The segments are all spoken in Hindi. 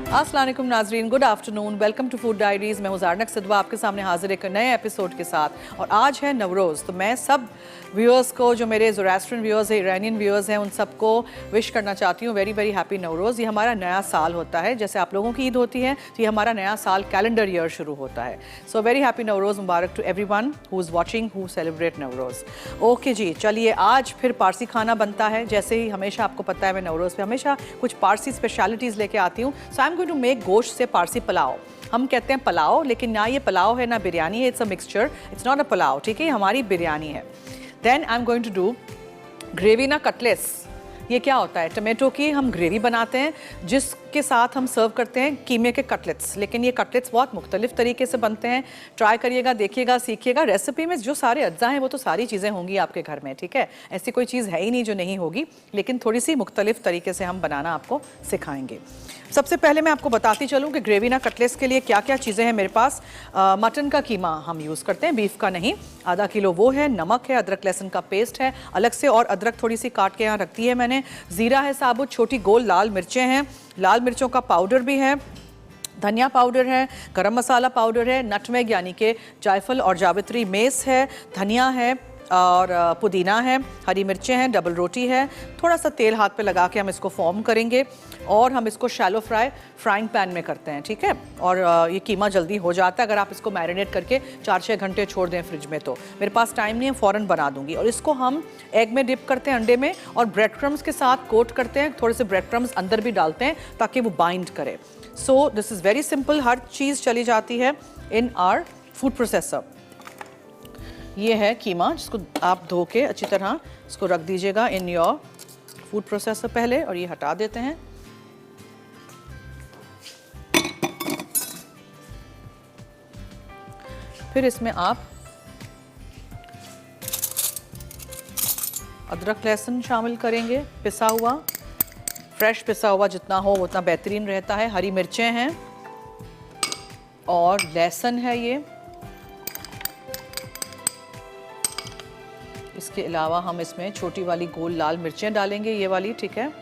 अस्सलाम वालेकुम नाजरीन, good afternoon, welcome to food diaries. मैं हूँ ज़ारनक सिद्वा आपके सामने हाजिर एक नए एपिसोड के साथ। और आज है नवरोज़, तो मैं सब व्यूअर्स को, जो मेरे ज़ोरास्ट्रियन व्यूअर्स हैं, ईरानियन व्यूअर्स हैं, उन सबको विश करना चाहती हूँ वेरी वेरी हैप्पी नवरोज़। ये हमारा नया साल होता है, जैसे आप लोगों की ईद होती है तो ये हमारा नया साल कैलेंडर ईयर शुरू होता है। सो वेरी हैप्पी नवरोज़, मुबारक to everyone who is watching, who celebrate Navroz. Okay जी, चलिए आज फिर पारसी खाना बनता है। जैसे ही हमेशा आपको पता है, मैं नवरोज़ पे हमेशा कुछ पारसी स्पेशलिटीज़ लेके आती हूँ। So I am going to make गोश्त से पारसी पुलाव। हम कहते हैं पुलाव, लेकिन ना ये पुलाव है ना बिरयानी है, it's a mixture, it's not a pulao, ठीक है, हमारी बिरयानी है। Then I am going to do gravy ना कटलेट्स। ये क्या होता है? टमाटो की हम ग्रेवी बनाते हैं जिसके साथ हम सर्व करते हैं कीमे के कटलेट्स। लेकिन ये कटलेट्स बहुत मुख्तलिफ तरीके से बनते हैं। ट्राई करिएगा, देखिएगा, सीखिएगा। रेसिपी में जो सारे अज्जा हैं वो तो सारी चीज़ें होंगी आपके घर में, ठीक है, ऐसी कोई चीज़ है ही नहीं जो नहीं होगी, लेकिन थोड़ी सी मुख्तलिफ तरीके से हम बनाना आपको सिखाएंगे। सबसे पहले मैं आपको बताती चलूँ कि ग्रेवी ना कटलेट्स के लिए क्या क्या चीज़ें हैं मेरे पास। मटन का कीमा हम यूज़ करते हैं, बीफ का नहीं। आधा किलो वो है, नमक है, अदरक लहसुन का पेस्ट है अलग से, और अदरक थोड़ी सी काट के यहाँ रखती है मैंने। ज़ीरा है साबुत, छोटी गोल लाल मिर्चें हैं, लाल मिर्चों का पाउडर भी है, धनिया पाउडर है, गरम मसाला पाउडर है, नटमेग यानी कि जायफल और जावित्री, मेस है, धनिया है और पुदीना है, हरी मिर्चें हैं, डबल रोटी है। थोड़ा सा तेल हाथ पे लगा के हम इसको फॉर्म करेंगे और हम इसको शैलो फ्राइंग पैन में करते हैं, ठीक है। और ये कीमा जल्दी हो जाता है अगर आप इसको मैरिनेट करके 4-6 घंटे छोड़ दें फ्रिज में। तो मेरे पास टाइम नहीं है, फ़ौरन बना दूंगी। और इसको हम एग में डिप करते हैं, अंडे में, और ब्रेड क्रम्स के साथ कोट करते हैं। थोड़े से ब्रेड क्रम्स अंदर भी डालते हैं ताकि वो बाइंड करे। So this is very simple, हर चीज़ चली जाती है इन आवर फूड प्रोसेसर। ये है कीमा, जिसको आप धो के अच्छी तरह इसको रख दीजिएगा इन योर फूड प्रोसेसर पहले, और ये हटा देते हैं। फिर इसमें आप अदरक लहसुन शामिल करेंगे, पिसा हुआ, फ्रेश पिसा हुआ जितना हो उतना बेहतरीन रहता है। हरी मिर्चें हैं और लहसुन है ये। इसके अलावा हम इसमें छोटी वाली गोल लाल मिर्चें डालेंगे, ये वाली, ठीक है।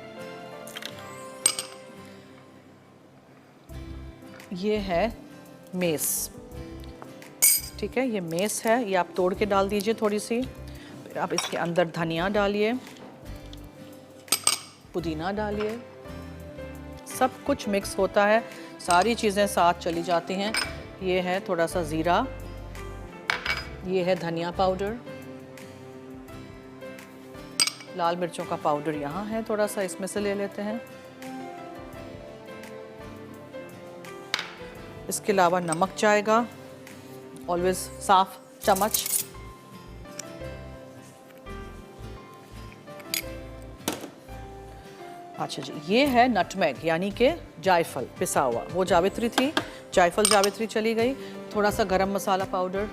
ये है मेस, ठीक है, ये मेस है, ये आप तोड़ के डाल दीजिए थोड़ी सी। फिर आप इसके अंदर धनिया डालिए, पुदीना डालिए, सब कुछ मिक्स होता है, सारी चीज़ें साथ चली जाती हैं। ये है थोड़ा सा ज़ीरा, ये है धनिया पाउडर, लाल मिर्चों का पाउडर यहाँ है, थोड़ा सा इसमें से ले लेते हैं। इसके अलावा नमक जाएगा, ऑलवेज साफ चम्मच। अच्छा जी, ये है नटमेग यानी कि जायफल पिसा हुआ, वो जावित्री थी, जायफल जावित्री चली गई। थोड़ा सा गरम मसाला पाउडर,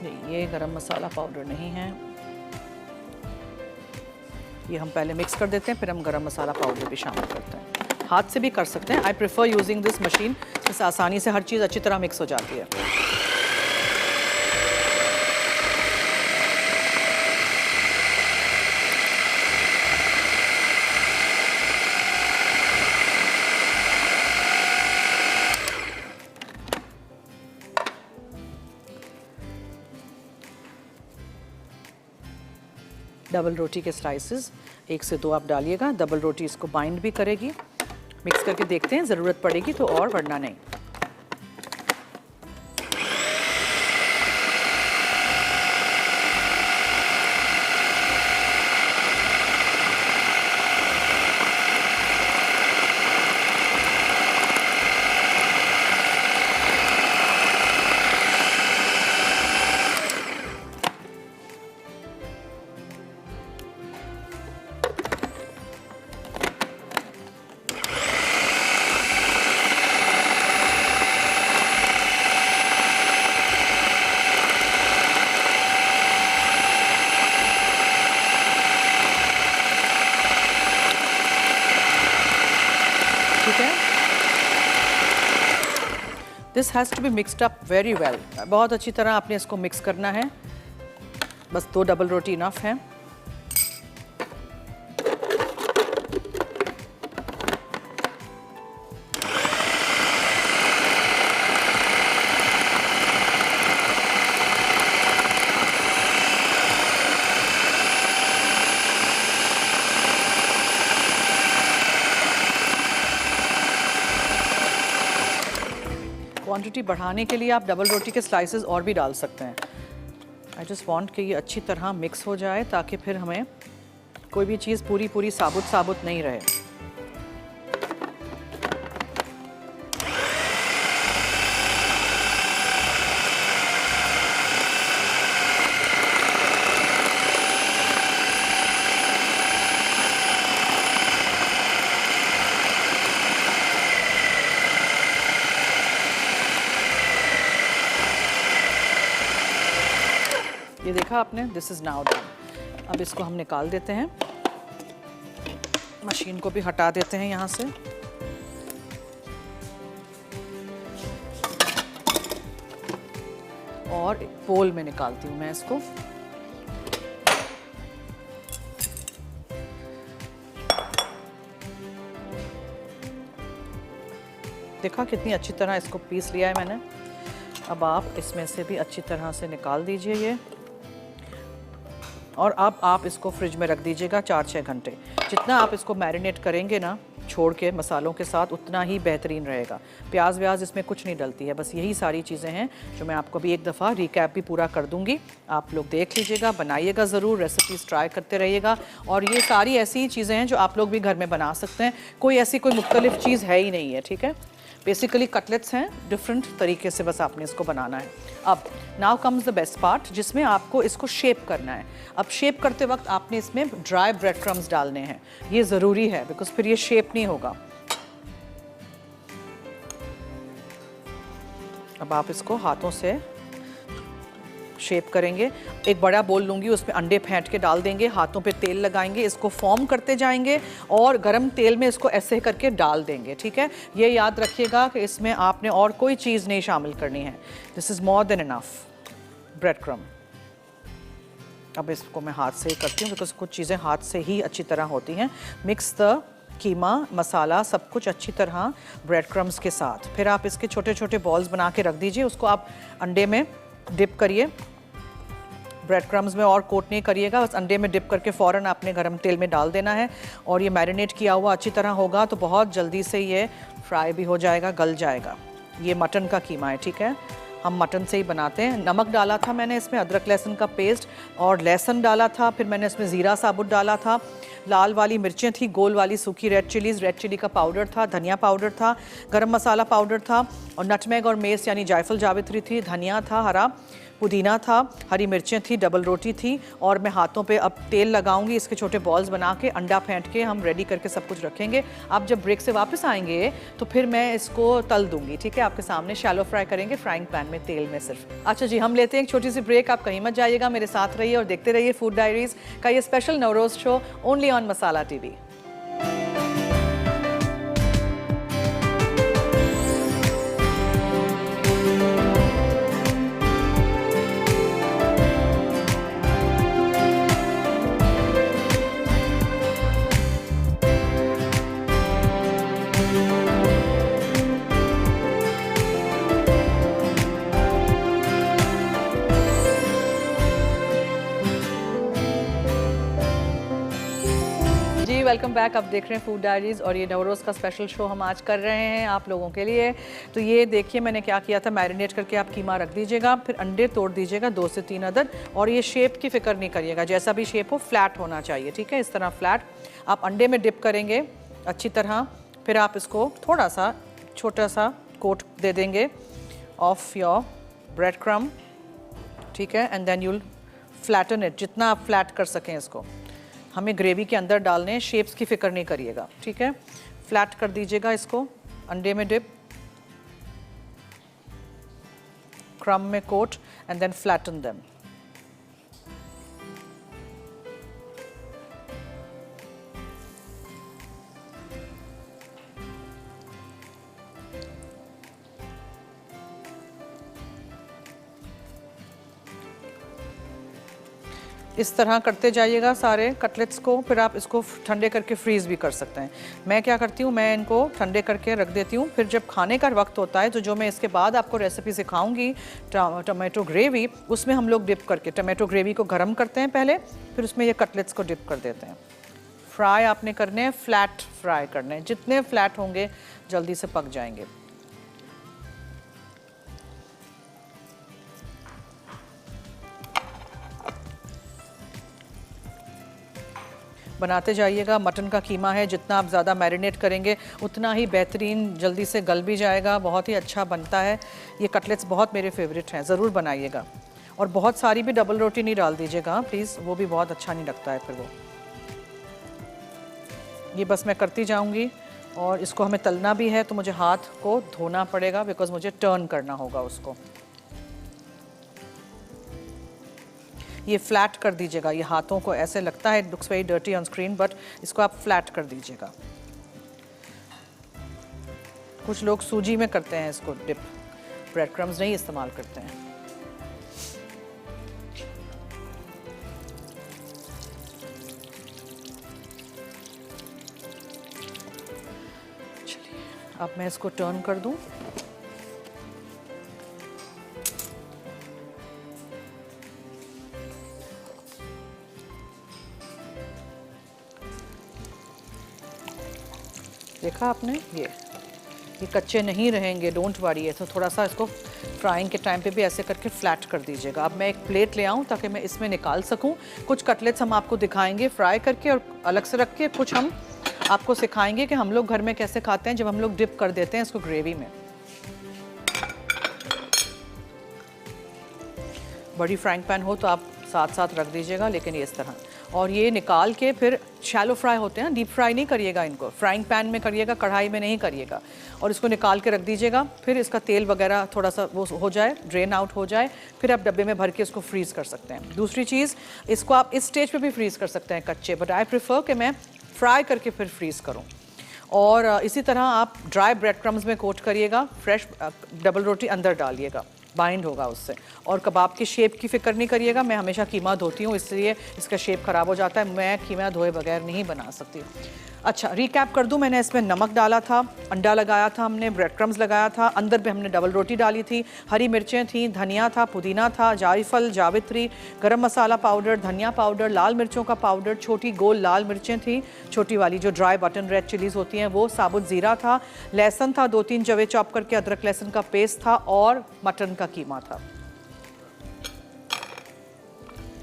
नहीं ये गरम मसाला पाउडर नहीं है, ये हम पहले मिक्स कर देते हैं, फिर हम गरम मसाला पाउडर भी शामिल करते हैं। हाथ से भी कर सकते हैं, I prefer using this machine, इससे आसानी से हर चीज़ अच्छी तरह मिक्स हो जाती है। डबल रोटी के स्लाइसेस 1 से 2 आप डालिएगा, डबल रोटी इसको बाइंड भी करेगी। मिक्स करके देखते हैं, ज़रूरत पड़ेगी तो और, वरना नहीं। This has to be mixed up very well, बहुत अच्छी तरह आपने इसको मिक्स करना है। बस 2 डबल रोटी इनफ है। क्वांटिटी बढ़ाने के लिए आप डबल रोटी के स्लाइसेस और भी डाल सकते हैं। आई जस्ट वांट कि ये अच्छी तरह मिक्स हो जाए ताकि फिर हमें कोई भी चीज़ पूरी पूरी साबुत साबुत नहीं रहे। ये देखा आपने, दिस इज़ नाउ डन। अब इसको हम निकाल देते हैं, मशीन को भी हटा देते हैं यहाँ से। और एक बोल में निकालती हूँ मैं इसको। देखा कितनी अच्छी तरह इसको पीस लिया है मैंने। अब आप इसमें से भी अच्छी तरह से निकाल दीजिए ये, और अब आप इसको फ्रिज में रख दीजिएगा 4-6 घंटे। जितना आप इसको मैरिनेट करेंगे ना छोड़ के मसालों के साथ, उतना ही बेहतरीन रहेगा। प्याज व्याज इसमें कुछ नहीं डलती है, बस यही सारी चीज़ें हैं जो मैं आपको भी एक दफ़ा रिकैप भी पूरा कर दूंगी। आप लोग देख लीजिएगा, बनाइएगा ज़रूर, रेसिपीज़ ट्राई करते रहिएगा। और ये सारी ऐसी चीज़ें हैं जो आप लोग भी घर में बना सकते हैं, कोई ऐसी कोई मुख्तलिफ चीज़ है ही नहीं है, ठीक है। बेसिकली कटलेट्स हैं, डिफरेंट तरीके से बस आपने इसको बनाना है। अब now comes the best part, जिसमें आपको इसको शेप करना है। अब शेप करते वक्त आपने इसमें ड्राई ब्रेड क्रम्स डालने हैं, ये ज़रूरी है, बिकॉज फिर ये शेप नहीं होगा। अब आप इसको हाथों से शेप करेंगे। एक बड़ा बोल लूँगी, उसमें अंडे फेंट के डाल देंगे, हाथों पे तेल लगाएंगे, इसको फॉर्म करते जाएंगे और गरम तेल में इसको ऐसे करके डाल देंगे, ठीक है। ये याद रखिएगा कि इसमें आपने और कोई चीज़ नहीं शामिल करनी है। This is more than enough bread crumb. अब इसको मैं हाथ से ही करती हूँ, बिकॉज कुछ चीज़ें हाथ से ही अच्छी तरह होती हैं। मिक्स द कीमा मसाला सब कुछ अच्छी तरह ब्रेड क्रम्स के साथ। फिर आप इसके छोटे छोटे बॉल्स बना के रख दीजिए, उसको आप अंडे में डिप करिए। ब्रेड क्रम्स में और कोट नहीं करिएगा, बस अंडे में डिप करके फ़ौरन आपने गरम तेल में डाल देना है। और ये मैरिनेट किया हुआ अच्छी तरह होगा तो बहुत जल्दी से ये फ्राई भी हो जाएगा, गल जाएगा। ये मटन का कीमा है, ठीक है, हम मटन से ही बनाते हैं। नमक डाला था मैंने इसमें, अदरक लहसुन का पेस्ट और लहसुन डाला था। फिर मैंने इसमें ज़ीरा साबुत डाला था, लाल वाली मिर्चें थी, गोल वाली सूखी रेड चिली का पाउडर था, धनिया पाउडर था, गरम मसाला पाउडर था, और नटमेग और मेस यानी जायफल जावित्री थी, धनिया था हरा, पुदीना था, हरी मिर्चें थी, डबल रोटी थी। और मैं हाथों पे अब तेल लगाऊंगी, इसके छोटे बॉल्स बना के अंडा फेंट के हम रेडी करके सब कुछ रखेंगे। आप जब ब्रेक से वापस आएंगे तो फिर मैं इसको तल दूंगी, ठीक है, आपके सामने शैलो फ्राई करेंगे फ्राइंग पैन में तेल में सिर्फ। अच्छा जी, हम लेते हैं एक छोटी सी ब्रेक, आप कहीं मत जाइएगा, मेरे साथ रहिए और देखते रहिए फूड डायरीज का ये special Navroz show only on Masala TV. Welcome back. आप देख रहे हैं फूड डायरीज और ये नवरोज़ का स्पेशल शो हम आज कर रहे हैं आप लोगों के लिए। तो ये देखिए मैंने क्या किया था, मैरिनेट करके आप कीमा रख दीजिएगा, फिर अंडे तोड़ दीजिएगा 2 से 3 अदद, और ये शेप की फिक्र नहीं करिएगा, जैसा भी शेप हो फ्लैट होना चाहिए, ठीक है, इस तरह फ्लैट। आप अंडे में डिप करेंगे अच्छी तरह, फिर आप इसको थोड़ा सा छोटा सा कोट दे देंगे ऑफ योर ब्रेड क्रम्ब, ठीक है, and then you'll flatten it, जितना आप फ्लैट कर सकें इसको। हमें ग्रेवी के अंदर डालने हैं, शेप्स की फिक्र नहीं करिएगा, ठीक है। फ्लैट कर दीजिएगा इसको, अंडे में डिप, क्रम्ब में coat, and then flatten them. इस तरह करते जाइएगा सारे कटलेट्स को, फिर आप इसको ठंडे करके फ्रीज़ भी कर सकते हैं। मैं क्या करती हूँ, मैं इनको ठंडे करके रख देती हूँ, फिर जब खाने का वक्त होता है तो जो मैं इसके बाद आपको रेसिपी सिखाऊंगी टमाटो ग्रेवी, उसमें हम लोग डिप करके टमाटो ग्रेवी को गर्म करते हैं पहले, फिर उसमें ये कटलेट्स को डिप कर देते हैं। फ्राई आपने करने हैं, फ्लैट फ्राई करने हैं, जितने फ्लैट होंगे जल्दी से पक जाएंगे। बनाते जाइएगा। मटन का कीमा है, जितना आप ज़्यादा मैरिनेट करेंगे उतना ही बेहतरीन जल्दी से गल भी जाएगा, बहुत ही अच्छा बनता है। ये कटलेट्स बहुत मेरे फेवरेट हैं, ज़रूर बनाइएगा। और बहुत सारी भी डबल रोटी नहीं डाल दीजिएगा प्लीज़, वो भी बहुत अच्छा नहीं लगता है फिर वो। ये बस मैं करती जाऊंगी और इसको हमें तलना भी है तो मुझे हाथ को धोना पड़ेगा बिकॉज मुझे टर्न करना होगा उसको। ये फ्लैट कर दीजिएगा, ये हाथों को ऐसे लगता है, it looks very dirty on screen, but इसको आप फ्लैट कर दीजिएगा। कुछ लोग सूजी में करते हैं इसको डिप, ब्रेड क्रम्स नहीं इस्तेमाल करते हैं। अब मैं इसको टर्न कर दूं। देखा आपने, ये कच्चे नहीं रहेंगे, डोंट वरी। तो थोड़ा सा इसको फ्राइंग के टाइम पे भी ऐसे करके फ्लैट कर दीजिएगा। अब मैं एक प्लेट ले आऊं ताकि मैं इसमें निकाल सकूं। कुछ कटलेट्स हम आपको दिखाएंगे फ्राई करके और अलग से रख के, कुछ हम आपको सिखाएंगे कि हम लोग घर में कैसे खाते हैं जब हम लोग डिप कर देते हैं इसको ग्रेवी में। बड़ी फ्राइंग पैन हो तो आप साथ साथ रख दीजिएगा, लेकिन ये इस तरह। और ये निकाल के फिर शैलो फ्राई होते हैं, डीप फ्राई नहीं करिएगा इनको, फ्राइंग पैन में करिएगा, कढ़ाई में नहीं करिएगा। और इसको निकाल के रख दीजिएगा, फिर इसका तेल वगैरह थोड़ा सा वो हो जाए, ड्रेन आउट हो जाए, फिर आप डब्बे में भर के इसको फ्रीज़ कर सकते हैं। दूसरी चीज़, इसको आप इस स्टेज पे भी फ्रीज़ कर सकते हैं कच्चे, बट आई प्रेफर कि मैं फ्राई करके फिर फ्रीज़ करूँ। और इसी तरह आप ड्राई ब्रेड क्रम्स में कोट करिएगा, फ्रेश डबल रोटी अंदर डालिएगा, बाइंड होगा उससे। और कबाब की शेप की फिक्र नहीं करिएगा, मैं हमेशा कीमा धोती हूँ इसलिए इसका शेप ख़राब हो जाता है, मैं कीमा धोए बगैर नहीं बना सकती। अच्छा, रिकैप कर दूं, मैंने इसमें नमक डाला था, अंडा लगाया था हमने, ब्रेड क्रम्स लगाया था, अंदर पे हमने डबल रोटी डाली थी, हरी मिर्चें थी, धनिया था, पुदीना था, जायफल, जावित्री, गरम मसाला पाउडर, धनिया पाउडर, लाल मिर्चों का पाउडर, छोटी गोल लाल मिर्चें थी, छोटी वाली जो ड्राई बटन रेड चिलीज़ होती हैं वो, साबुत ज़ीरा था, लहसुन था 2-3 जवे चॉप करके, अदरक लहसुन का पेस्ट था और मटन का कीमा था।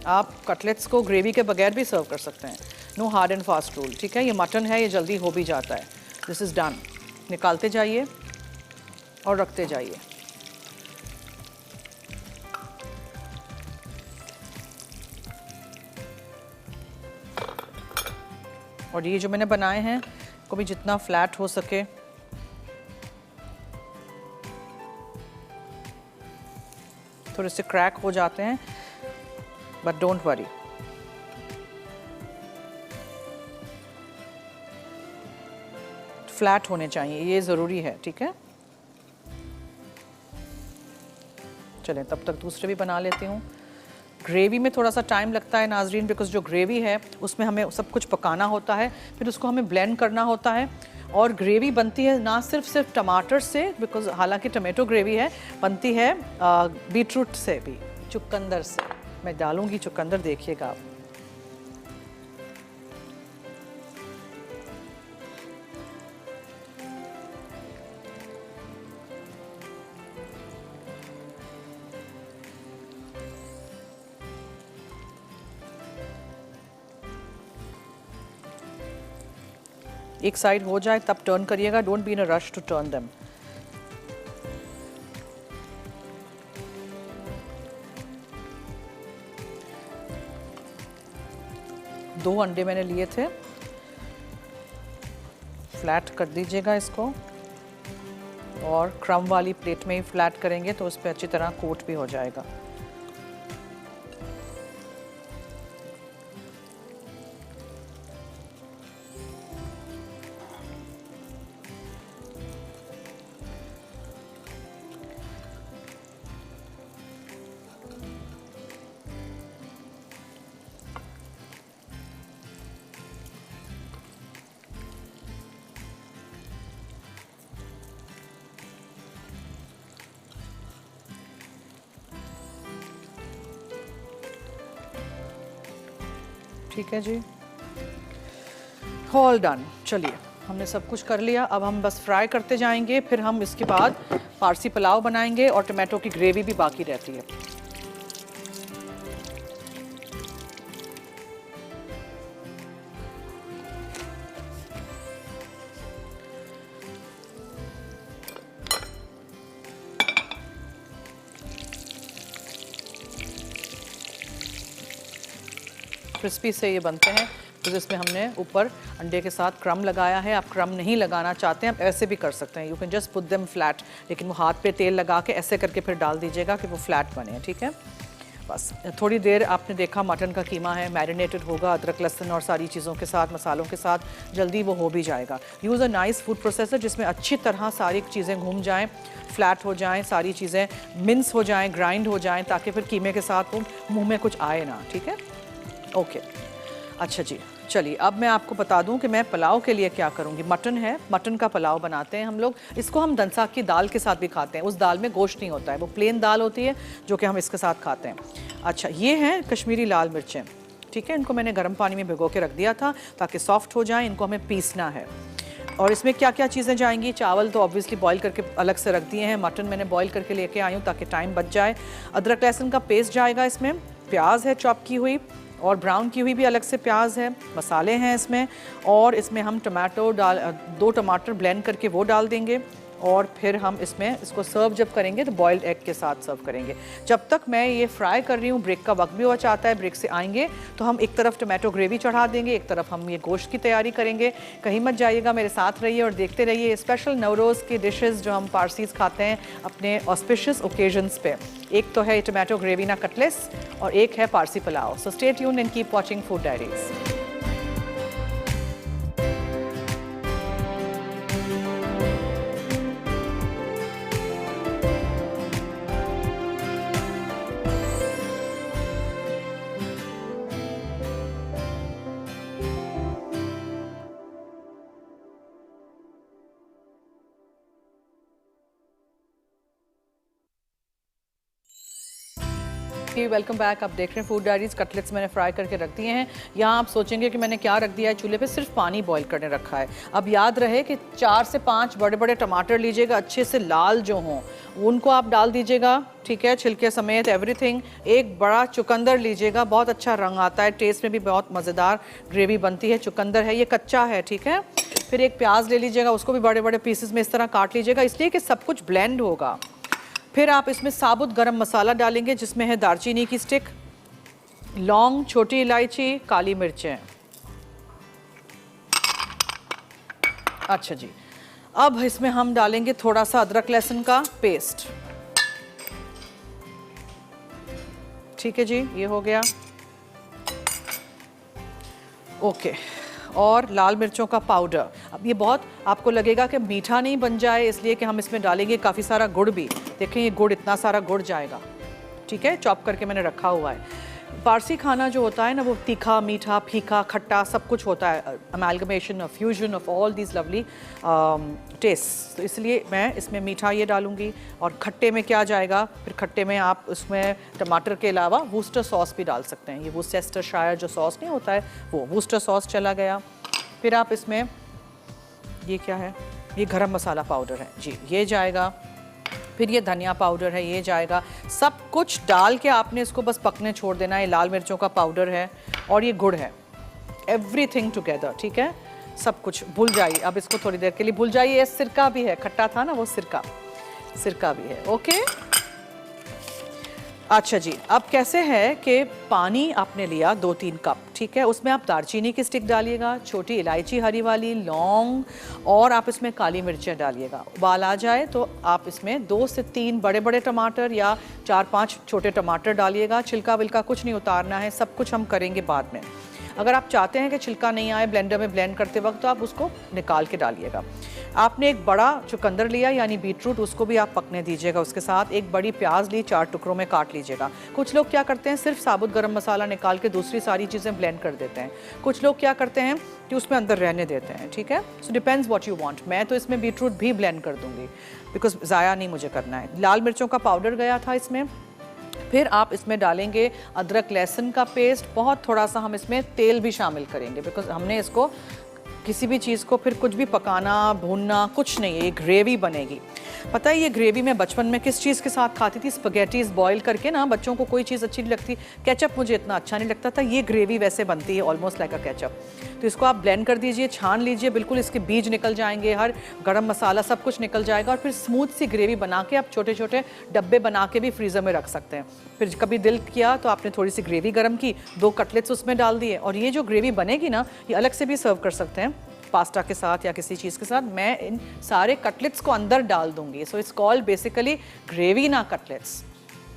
आप कटलेट्स को ग्रेवी के बगैर भी सर्व कर सकते हैं, no hard and fast rule, ठीक है। ये मटन है, ये जल्दी हो भी जाता है। This is done. निकालते जाइए और रखते जाइए। और ये जो मैंने बनाए हैं को भी जितना फ्लैट हो सके थोड़े से क्रैक हो जाते हैं, बट डोंट वरी। फ्लैट होने चाहिए, ये ज़रूरी है, ठीक है। चलें तब तक दूसरे भी बना लेती हूँ। ग्रेवी में थोड़ा सा टाइम लगता है नाजरीन, बिकॉज जो ग्रेवी है उसमें हमें सब कुछ पकाना होता है, फिर उसको हमें ब्लेंड करना होता है। और ग्रेवी बनती है ना सिर्फ टमाटर से, बिकॉज हालांकि टमाटो ग्रेवी है, बनती है बीटरूट से भी, चुकंदर से। मैं डालूंगी चुकंदर, देखिएगा आप। एक साइड हो जाए तब टर्न करिएगा, don't be in a rush to turn them. दो अंडे मैंने लिए थे, फ्लैट कर दीजिएगा इसको, और क्रम वाली प्लेट में ही फ्लैट करेंगे तो उस पर अच्छी तरह कोट भी हो जाएगा। ठीक है जी, ऑल डन। चलिए हमने सब कुछ कर लिया, अब हम बस फ्राई करते जाएंगे, फिर हम इसके बाद पारसी पुलाव बनाएंगे और टमाटो की ग्रेवी भी बाकी रहती है। क्रिस्पी से ये बनते हैं, तो इसमें हमने ऊपर अंडे के साथ क्रम लगाया है। आप क्रम नहीं लगाना चाहते हैं, आप ऐसे भी कर सकते हैं, you can just put them flat, लेकिन वो हाथ पे तेल लगा के ऐसे करके फिर डाल दीजिएगा कि वो फ्लैट बने, ठीक है। बस थोड़ी देर आपने देखा मटन का कीमा है, मैरिनेटेड होगा अदरक लहसुन और सारी चीज़ों के साथ, मसालों के साथ, जल्दी वो हो भी जाएगा। Use a nice food processor जिसमें अच्छी तरह सारी चीज़ें घूम जाएं, फ्लैट हो जाएं, सारी चीज़ें मिन्स हो जाएं, ग्राइंड हो जाएं, ताकि फिर कीमे के साथ वो मुंह में कुछ आए ना, ठीक है। ओके, अच्छा जी, चलिए अब मैं आपको बता दूं कि मैं पुलाव के लिए क्या करूंगी। मटन है, मटन का पुलाव बनाते हैं हम लोग। इसको हम दनसाग की दाल के साथ भी खाते हैं, उस दाल में गोश्त नहीं होता है, वो प्लेन दाल होती है जो कि हम इसके साथ खाते हैं। अच्छा, ये हैं कश्मीरी लाल मिर्चें, ठीक है। इनको मैंने गर्म पानी में भिगो के रख दिया था ताकि सॉफ्ट हो जाएं। इनको हमें पीसना है। और इसमें क्या क्या चीज़ें जाएंगी, चावल तो ऑब्वियसली बॉईल करके अलग से रख दिए हैं, मटन मैंने बॉईल करके लेके आई हूँ ताकि टाइम बच जाए। अदरक लहसुन का पेस्ट जाएगा इसमें, प्याज है चॉप की हुई और ब्राउन की हुई भी अलग से प्याज है, मसाले हैं इसमें, और इसमें हम टमाटो 2 टमाटर ब्लेंड करके वो डाल देंगे। और फिर हम इसमें इसको सर्व जब करेंगे तो बॉइल्ड एग के साथ सर्व करेंगे। जब तक मैं ये फ्राई कर रही हूँ, ब्रेक का वक्त भी हो जाता है, ब्रेक से आएंगे तो हम एक तरफ टमाटो ग्रेवी चढ़ा देंगे, एक तरफ हम ये गोश्त की तैयारी करेंगे। कहीं मत जाइएगा, मेरे साथ रहिए और देखते रहिए स्पेशल नवरोज़ की डिशेज़ जो हम पारसीज़ खाते हैं अपने ऑस्पिशियस ओकेजन्स पे। एक तो है टमाटो ग्रेवी ना कटलेस और एक है Parsi pulao. So stay tuned and keep watching food diaries. Welcome back. आप देख रहे हैं फूड डायरीज। कटलेट्स मैंने फ्राई करके रख दिए हैं। यहाँ आप सोचेंगे कि मैंने क्या रख दिया है चूल्हे पे, सिर्फ पानी बॉईल करने रखा है। अब याद रहे कि 4 से 5 बड़े बड़े टमाटर लीजिएगा, अच्छे से लाल जो हों उनको आप डाल दीजिएगा, ठीक है, छिलके समेत एवरीथिंग। एक बड़ा चुकंदर लीजिएगा, बहुत अच्छा रंग आता है, टेस्ट में भी बहुत मज़ेदार ग्रेवी बनती है। चुकंदर है, ये कच्चा है, ठीक है। फिर एक प्याज ले लीजिएगा, उसको भी बड़े बड़े पीसेस में इस तरह काट लीजिएगा, इसलिए कि सब कुछ ब्लेंड होगा। फिर आप इसमें साबुत गरम मसाला डालेंगे जिसमें है दालचीनी की स्टिक, लौंग, छोटी इलायची, काली मिर्चें। अच्छा जी, अब इसमें हम डालेंगे थोड़ा सा अदरक लहसुन का पेस्ट, ठीक है जी, ये हो गया। ओके, और लाल मिर्चों का पाउडर। अब ये बहुत आपको लगेगा कि मीठा नहीं बन जाए, इसलिए कि हम इसमें डालेंगे काफ़ी सारा गुड़ भी। देखें ये गुड़, इतना सारा गुड़ जाएगा, ठीक है, चॉप करके मैंने रखा हुआ है। पारसी खाना जो होता है ना, वो तीखा, मीठा, फीका, खट्टा सब कुछ होता है, amalgamation of fusion of all these lovely taste. तो इसलिए मैं इसमें मीठा ये डालूंगी। और खट्टे में क्या जाएगा, फिर खट्टे में आप उसमें टमाटर के अलावा वूस्टर सॉस भी डाल सकते हैं। ये वूस्टेस्टरशायर जो सॉस नहीं होता है, वो वूस्टर सॉस चला गया। फिर आप इसमें, ये क्या है, ये गरम मसाला पाउडर है जी, ये जाएगा। फिर ये धनिया पाउडर है, ये जाएगा। सब कुछ डाल के आपने इसको बस पकने छोड़ देना है। लाल मिर्चों का पाउडर है और ये गुड़ है, एवरीथिंग टुगेदर, ठीक है। सब कुछ भूल जाइए, अब इसको थोड़ी देर के लिए भूल जाइए। ये सिरका भी है, खट्टा था ना वो, सिरका भी है। ओके, अच्छा जी, अब कैसे है कि पानी आपने लिया 2-3 कप, ठीक है, उसमें आप दालचीनी की स्टिक डालिएगा, छोटी इलायची हरी वाली, लौंग, और आप इसमें काली मिर्चें डालिएगा। उबाल आ जाए तो आप इसमें 2 से 3 बड़े बड़े टमाटर या 4-5 छोटे टमाटर डालिएगा। छिलका विलका कुछ नहीं उतारना है, सब कुछ हम करेंगे बाद में। अगर आप चाहते हैं कि छिलका नहीं आए ब्लेंडर में ब्लेंड करते वक्त, तो आप उसको निकाल के डालिएगा। आपने एक बड़ा चुकंदर लिया यानी बीटरूट, उसको भी आप पकने दीजिएगा। उसके साथ एक बड़ी प्याज ली, 4 टुकड़ों में काट लीजिएगा। कुछ लोग क्या करते हैं, सिर्फ साबुत गरम मसाला निकाल के दूसरी सारी चीज़ें ब्लेंड कर देते हैं। कुछ लोग क्या करते हैं कि उसमें अंदर रहने देते हैं, ठीक है। So depends what you want. मैं तो इसमें बीटरूट भी ब्लेंड कर दूंगी बिकॉज ज़ाया नहीं मुझे करना है। लाल मिर्चों का पाउडर गया था इसमें। फिर आप इसमें डालेंगे अदरक लहसुन का पेस्ट, बहुत थोड़ा सा हम इसमें तेल भी शामिल करेंगे बिकॉज हमने इसको, किसी भी चीज़ को फिर कुछ भी पकाना भूनना कुछ नहीं है, ये ग्रेवी बनेगी। पता है ये ग्रेवी मैं बचपन में किस चीज़ के साथ खाती थी, स्पगेटीज बॉईल करके ना, बच्चों को कोई चीज़ अच्छी नहीं लगती, केचप मुझे इतना अच्छा नहीं लगता था, ये ग्रेवी वैसे बनती है ऑलमोस्ट लाइक अ केचप। तो इसको आप ब्लेंड कर दीजिए, छान लीजिए, बिल्कुल इसके बीज निकल जाएंगे, हर गरम मसाला सब कुछ निकल जाएगा, और फिर स्मूथ सी ग्रेवी बना के आप छोटे छोटे डब्बे बना के भी फ्रीज़र में रख सकते हैं। फिर कभी दिल किया तो आपने थोड़ी सी ग्रेवी गर्म की, 2 कटलेट्स उसमें डाल दिए, और ये जो ग्रेवी बनेगी ना, ये अलग से भी सर्व कर सकते हैं पास्ता के साथ या किसी चीज़ के साथ। मैं इन सारे कटलेट्स को अंदर डाल दूंगी। So it's called basically gravy ना कटलेट्स,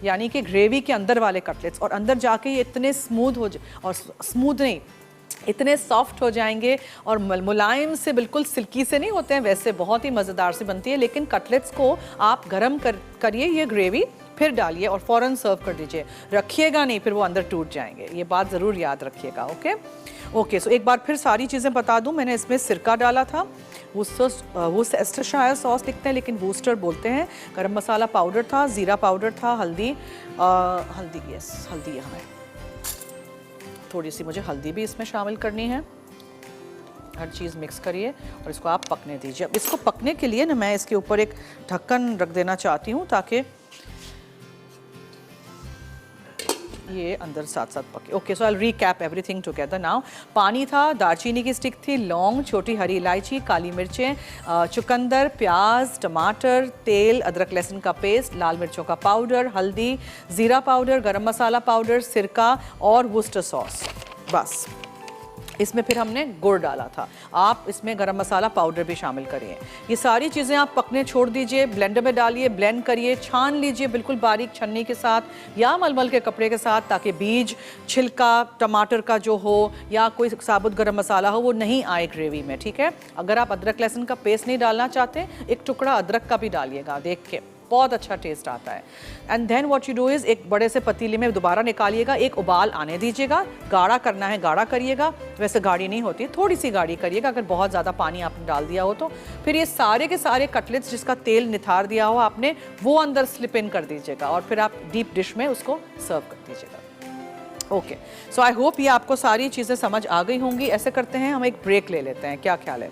यानी कि ग्रेवी के अंदर वाले कटलेट्स, और अंदर जाके ये इतने स्मूथ हो और स्मूथ नहीं, इतने सॉफ्ट हो जाएंगे और मुलायम से, बिल्कुल सिल्की से नहीं होते हैं वैसे, बहुत ही मज़ेदार से बनती है। लेकिन कटलेट्स को आप गरम करिए ये ग्रेवी, फिर डालिए और फ़ौरन सर्व कर दीजिए, रखिएगा नहीं फिर वो अंदर टूट जाएंगे, ये बात ज़रूर याद रखिएगा। ओके सो एक बार फिर सारी चीज़ें बता दूं, मैंने इसमें सिरका डाला था, वुस्टरशायर सॉस लिखते हैं लेकिन वूस्टर बोलते हैं, गरम मसाला पाउडर था, ज़ीरा पाउडर था, हल्दी यहाँ है, थोड़ी सी मुझे हल्दी भी इसमें शामिल करनी है। हर चीज़ मिक्स करिए और इसको आप पकने दीजिए। अब इसको पकने के लिए ना मैं इसके ऊपर एक ढक्कन रख देना चाहती हूँ ताकि ये अंदर साथ साथ पके। Okay so I will recap everything together now. पानी था, दालचीनी की स्टिक थी, लौंग, छोटी हरी इलायची, काली मिर्चें, चुकंदर, प्याज, टमाटर, तेल, अदरक लहसुन का पेस्ट, लाल मिर्चों का पाउडर, हल्दी, ज़ीरा पाउडर, गरम मसाला पाउडर, सिरका और वुस्टर सॉस। बस इसमें फिर हमने गुड़ डाला था, आप इसमें गरम मसाला पाउडर भी शामिल करिए। ये सारी चीज़ें आप पकने छोड़ दीजिए, ब्लेंडर में डालिए, ब्लेंड करिए, छान लीजिए बिल्कुल बारीक छन्नी के साथ या मलमल के कपड़े के साथ, ताकि बीज, छिलका, टमाटर का जो हो या कोई साबुत गरम मसाला हो वो नहीं आए ग्रेवी में, ठीक है। अगर आप अदरक लहसुन का पेस्ट नहीं डालना चाहते, एक टुकड़ा अदरक का भी डालिएगा, देख के बहुत अच्छा टेस्ट आता है। And then what you do is, एक बड़े से पतीले में दोबारा निकालिएगा, एक उबाल आने दीजिएगा, गाढ़ा करना है गाढ़ा करिएगा, वैसे गाढ़ी नहीं होती, थोड़ी सी गाढ़ी करिएगा अगर बहुत ज़्यादा पानी आपने डाल दिया हो तो। फिर ये सारे के सारे कटलेट्स जिसका तेल निथार दिया हो आपने, वो अंदर स्लिप इन कर दीजिएगा और फिर आप डीप डिश में उसको सर्व कर दीजिएगा। ओके सो आई होप ये आपको सारी चीज़ें समझ आ गई होंगी। ऐसे करते हैं, हम एक ब्रेक ले लेते हैं, क्या ख्याल है?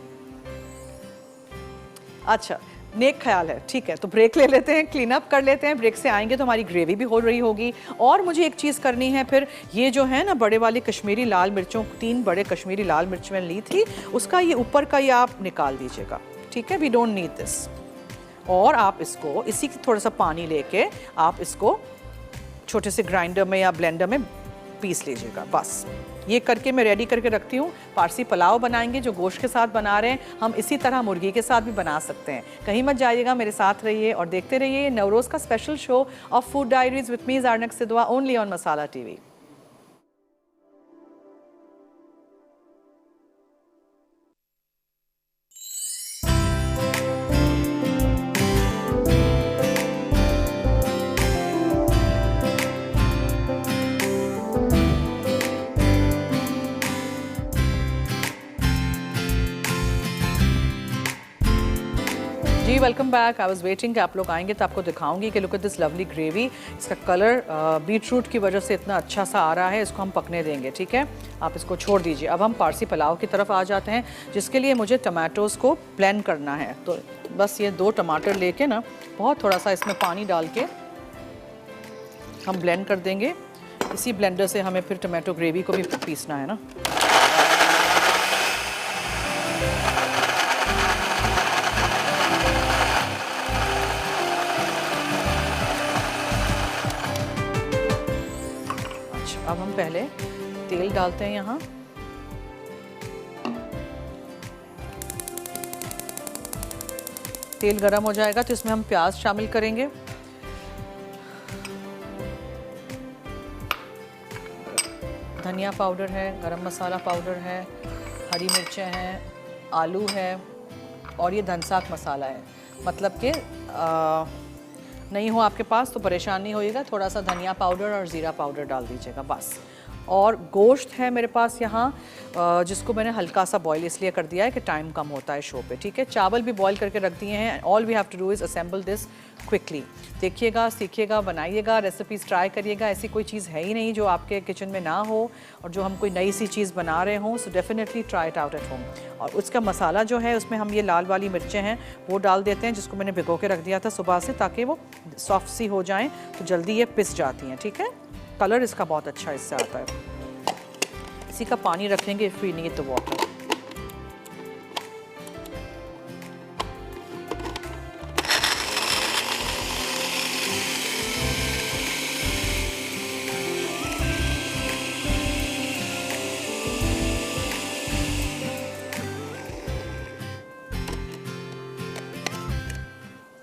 अच्छा, नेक ख्याल है, ठीक है, तो ब्रेक ले लेते हैं, क्लीन अप कर लेते हैं। ब्रेक से आएंगे तो हमारी ग्रेवी भी हो रही होगी, और मुझे एक चीज़ करनी है फिर, ये जो है ना बड़े वाली कश्मीरी लाल मिर्चों, 3 बड़े कश्मीरी लाल मिर्च मैंने ली थी, उसका ये ऊपर का ये आप निकाल दीजिएगा, ठीक है, वी डोंट नीड दिस। और आप इसको इसी की थोड़ा सा पानी लेके आप इसको छोटे से ग्राइंडर में या ब्लेंडर में पीस लीजिएगा। बस ये करके मैं रेडी करके रखती हूँ। पारसी पुलाव बनाएंगे जो गोश्त के साथ बना रहे हैं, हम इसी तरह मुर्गी के साथ भी बना सकते हैं। कहीं मत जाइएगा, मेरे साथ रहिए और देखते रहिए नवरोज़ का special show of food diaries with me Arnak Sidhwa, only on Masala TV. जी welcome back. I was waiting कि आप लोग आएंगे तो आपको दिखाऊंगी कि look at this lovely gravy. इसका कलर बीट रूट की वजह से इतना अच्छा सा आ रहा है, इसको हम पकने देंगे, ठीक है, आप इसको छोड़ दीजिए। अब हम पारसी पुलाव की तरफ आ जाते हैं, जिसके लिए मुझे टमाटोज़ को ब्लेंड करना है। तो बस ये 2 टमाटर लेके ना, बहुत थोड़ा सा इसमें पानी डाल के हम ब्लेंड कर देंगे। इसी ब्लेंडर से हमें फिर टमाटो ग्रेवी को भी पीसना है ना। अब हम पहले तेल डालते हैं यहाँ, तेल गरम हो जाएगा तो इसमें हम प्याज शामिल करेंगे। धनिया पाउडर है, गरम मसाला पाउडर है, हरी मिर्चें हैं, आलू है और ये धनसाक मसाला है। मतलब कि नहीं हो आपके पास तो परेशान नहीं होइएगा, थोड़ा सा धनिया पाउडर और ज़ीरा पाउडर डाल दीजिएगा बस। और गोश्त है मेरे पास यहाँ जिसको मैंने हल्का सा बॉईल इसलिए कर दिया है कि टाइम कम होता है शो पे, ठीक है। चावल भी बॉईल करके रख दिए हैं। All we have to do is assemble this quickly. देखिएगा, सीखिएगा, बनाइएगा, रेसिपीज़ ट्राई करिएगा। ऐसी कोई चीज़ है ही नहीं जो आपके किचन में ना हो और जो हम कोई नई सी चीज़ बना रहे हों। So definitely try it out at home. और उसका मसाला जो है उसमें हम ये लाल वाली मिर्चें हैं वो डाल देते हैं, जिसको मैंने भिगो के रख दिया था सुबह से, ताकि वो सॉफ्ट सी हो जाएँ तो जल्दी ये पिस जाती हैं, ठीक है। कलर इसका बहुत अच्छा इससे आता है। इसी का पानी रख लेंगे if we need the water.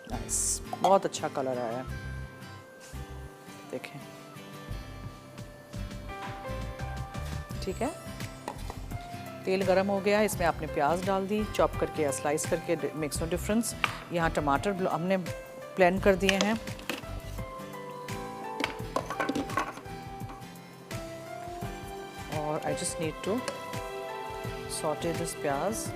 Nice, बहुत अच्छा कलर आया है, देखें, ठीक है। तेल गरम हो गया, इसमें आपने प्याज डाल दी चॉप करके या स्लाइस करके, मेक्स नो डिफरेंस। यहाँ टमाटर हमने प्लेन कर दिए हैं। और I just need to sauté this प्याज।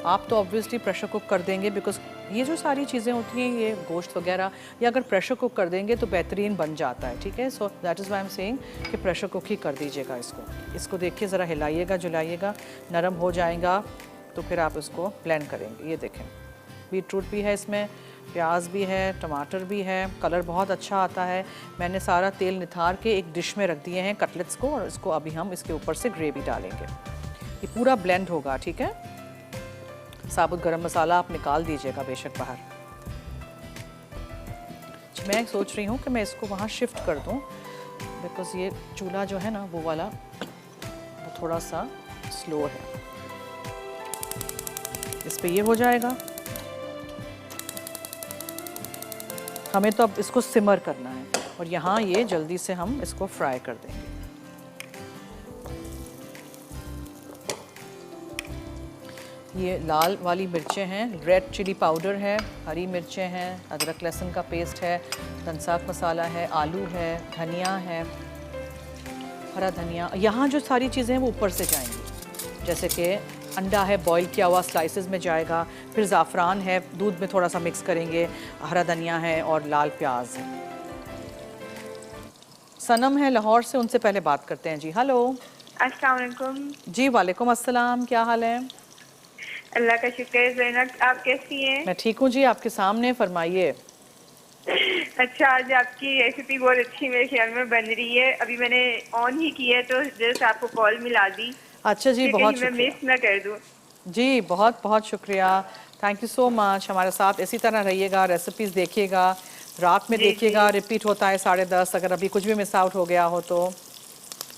आप तो ऑब्वियसली प्रेशर कुक कर देंगे, बिकॉज ये जो सारी चीज़ें होती हैं, ये गोश्त वगैरह, ये अगर प्रेशर कुक कर देंगे तो बेहतरीन बन जाता है, ठीक है। So that is why I am saying कि प्रेशर कुक ही कर दीजिएगा इसको देखिए, ज़रा हिलाइएगा जुलाइएगा, नरम हो जाएगा तो फिर आप इसको ब्लेंड करेंगे। ये देखें, बीटरूट भी है इसमें, प्याज भी है, टमाटर भी है, कलर बहुत अच्छा आता है। मैंने सारा तेल निथार के एक डिश में रख दिए हैं कटलेट्स को, और इसको अभी हम इसके ऊपर से ग्रेवी डालेंगे। ये पूरा ब्लेंड होगा, ठीक है। साबुत गरम मसाला आप निकाल दीजिएगा बेशक बाहर। मैं सोच रही हूँ कि मैं इसको वहाँ शिफ्ट कर दूँ, बिकॉज़ ये चूल्हा जो है ना वो वाला वो थोड़ा सा स्लो है। इस पे ये हो जाएगा। हमें तो अब इसको सिमर करना है और यहाँ ये जल्दी से हम इसको फ्राई कर देंगे। ये लाल वाली मिर्चें हैं, रेड चिली पाउडर है, हरी मिर्चें हैं, अदरक लहसुन का पेस्ट है, धनसाग मसाला है, आलू है, धनिया है, हरा धनिया। यहाँ जो सारी चीज़ें हैं वो ऊपर से जाएंगी, जैसे कि अंडा है बॉईल किया हुआ स्लाइसेस में जाएगा, फिर ज़ाफ़रान है दूध में थोड़ा सा मिक्स करेंगे, हरा धनिया है और लाल प्याज है। सनम है लाहौर से, उनसे पहले बात करते हैं जी। हेलो, अस्सलाम वालेकुम। जी वालेकुम अस्सलाम, क्या हाल है? अल्लाह का शुक्र है। ज़ैनब, आप कैसी हैं? मैं ठीक हूँ जी, आपके सामने, फरमाइए। अच्छा, आज आपकी रेसिपी बहुत अच्छी मेरे ख्याल में बन रही है। अभी मैंने ऑन ही की है तो जस्ट आपको कॉल मिला दी। अच्छा जी, बहुत शुक्रिया, मैं मिस ना कर दूँ। जी, बहुत बहुत शुक्रिया, थैंक यू सो मच। हमारे साथ इसी तरह रहिएगा, रेसिपीज़ देखिएगा, रात में देखिएगा, रिपीट होता है 10:30, अगर अभी कुछ भी मिस आउट हो गया हो तो।